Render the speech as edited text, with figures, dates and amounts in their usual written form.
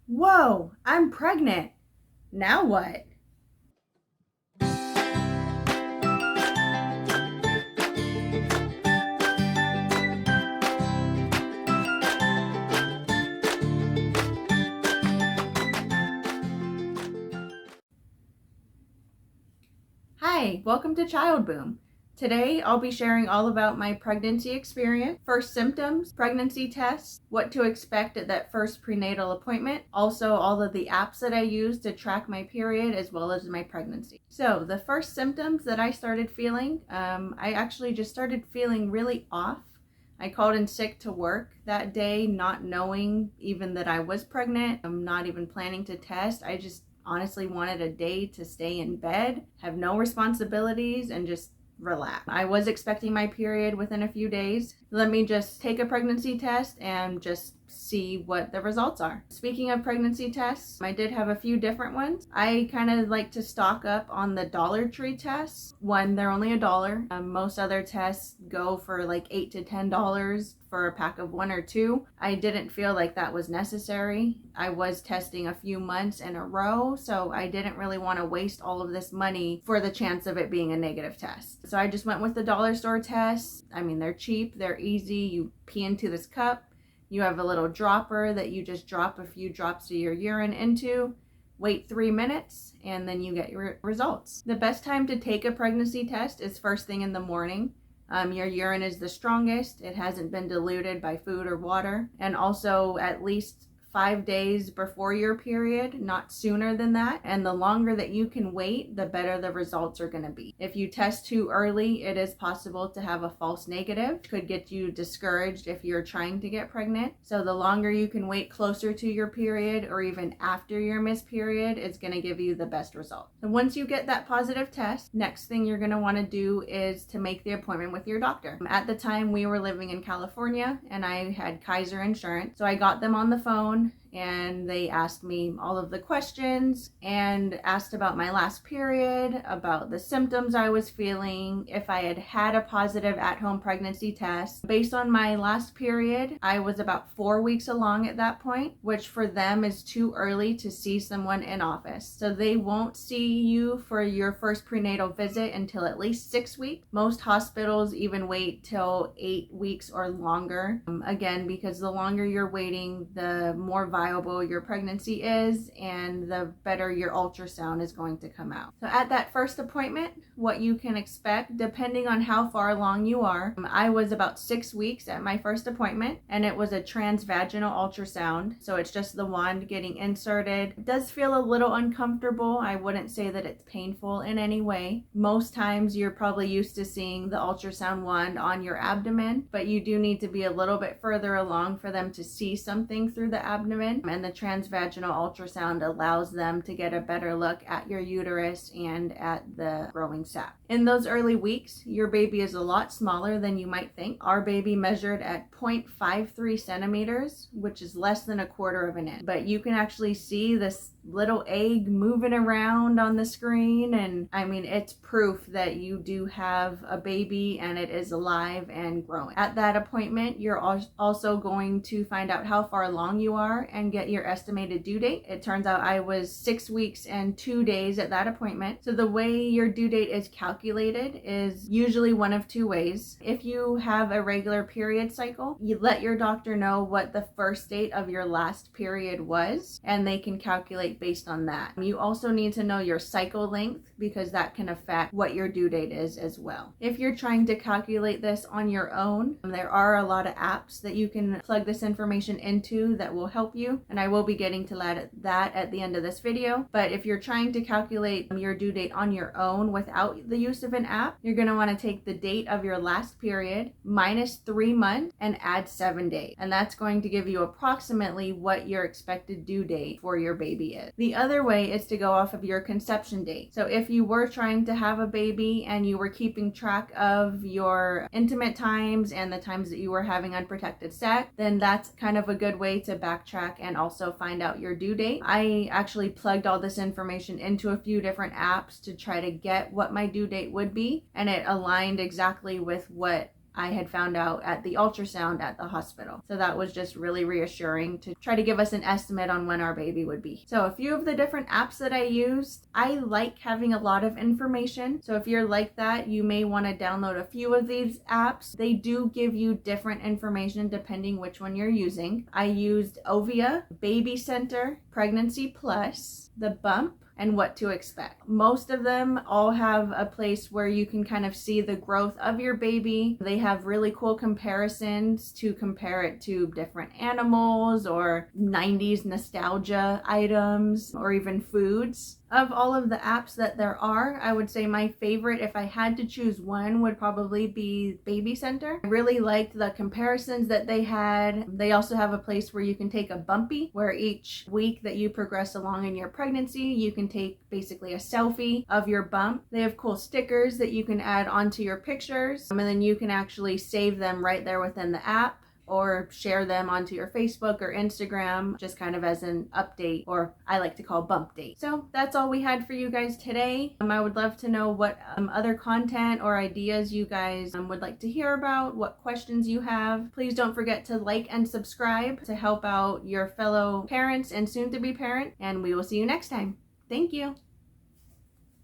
Whoa, I'm pregnant. Now what? Hi, welcome to Child Boom. Today I'll be sharing all about my pregnancy experience, first symptoms, pregnancy tests, what to expect at that first prenatal appointment, also all of the apps that I use to track my period as well as my pregnancy. So the first symptoms that I started feeling, I actually just started feeling really off. I called in sick to work that day, not knowing even that I was pregnant. I'm not even planning to test. I just honestly wanted a day to stay in bed, have no responsibilities, and just relax. I was expecting my period within a few days. Let me just take a pregnancy test and just see what the results are. Speaking of pregnancy tests, I did have a few different ones. I kind of like to stock up on the Dollar Tree tests. One, they're only $1. Most other tests go for like $8 to $10 for a pack of one or two. I didn't feel like that was necessary. I was testing a few months in a row, so I didn't really want to waste all of this money for the chance of it being a negative test. So I just went with the dollar store tests. I mean, they're cheap, they're easy. You pee into this cup. You have a little dropper that you just drop a few drops of your urine into, wait 3 minutes, and then you get your results. The best time to take a pregnancy test is first thing in the morning. Your urine is the strongest. It hasn't been diluted by food or water. And also at least 5 days before your period, not sooner than that. And the longer that you can wait, the better the results are going to be. If you test too early, it is possible to have a false negative. Could get you discouraged if you're trying to get pregnant. So the longer you can wait closer to your period or even after your missed period, it's going to give you the best result. And once you get that positive test, next thing you're going to want to do is to make the appointment with your doctor. At the time, we were living in California and I had Kaiser insurance. So I got them on the phone and they asked me all of the questions and asked about my last period, about the symptoms I was feeling, if I had had a positive at-home pregnancy test. Based on my last period, I was about 4 weeks along at that point, which for them is too early to see someone in office. So they won't see you for your first prenatal visit until at least 6 weeks. Most hospitals even wait till 8 weeks or longer. Again, because the longer you're waiting, the more viable your pregnancy is and the better your ultrasound is going to come out. So at that first appointment, what you can expect depending on how far along you are. I was about 6 weeks at my first appointment and it was a transvaginal ultrasound. So it's just the wand getting inserted. It does feel a little uncomfortable. I wouldn't say that it's painful in any way. Most times you're probably used to seeing the ultrasound wand on your abdomen, but you do need to be a little bit further along for them to see something through the abdomen. And the transvaginal ultrasound allows them to get a better look at your uterus and at the growing sac. In those early weeks, your baby is a lot smaller than you might think. Our baby measured at 0.53 centimeters, which is less than a quarter of an inch. But you can actually see this little egg moving around on the screen, and I mean, it's proof that you do have a baby and it is alive and growing. At that appointment, you're also going to find out how far along you are and get your estimated due date. It turns out I was 6 weeks and 2 days at that appointment. So the way your due date is calculated is usually one of two ways. If you have a regular period cycle, you let your doctor know what the first date of your last period was, and they can calculate based on that. You also need to know your cycle length because that can affect what your due date is as well. If you're trying to calculate this on your own, there are a lot of apps that you can plug this information into that will help you, and I will be getting to that at the end of this video. But if you're trying to calculate your due date on your own without the use of an app, you're going to want to take the date of your last period minus 3 months and add 7 days, and that's going to give you approximately what your expected due date for your baby is. The other way is to go off of your conception date. So if you were trying to have a baby and you were keeping track of your intimate times and the times that you were having unprotected sex, then that's kind of a good way to backtrack and also find out your due date. I actually plugged all this information into a few different apps to try to get what my due date would be, and it aligned exactly with what I had found out at the ultrasound at the hospital. So that was just really reassuring to try to give us an estimate on when our baby would be. So a few of the different apps that I used, I like having a lot of information. So if you're like that, you may want to download a few of these apps. They do give you different information depending which one you're using. I used Ovia, Baby Center, Pregnancy Plus, The Bump, and What to Expect. Most of them all have a place where you can kind of see the growth of your baby. They have really cool comparisons to compare it to different animals or 90s nostalgia items or even foods. Of all of the apps that there are, I would say my favorite, if I had to choose one, would probably be Baby Center. I really liked the comparisons that they had. They also have a place where you can take a bumpy, where each week that you progress along in your pregnancy, you can take basically a selfie of your bump. They have cool stickers that you can add onto your pictures, and then you can actually save them right there within the app, or share them onto your Facebook or Instagram, just kind of as an update, or I like to call bump date. So that's all we had for you guys today. I would love to know what other content or ideas you guys would like to hear about, what questions you have. Please don't forget to like and subscribe to help out your fellow parents and soon to be parent, and we will see you next time. Thank you.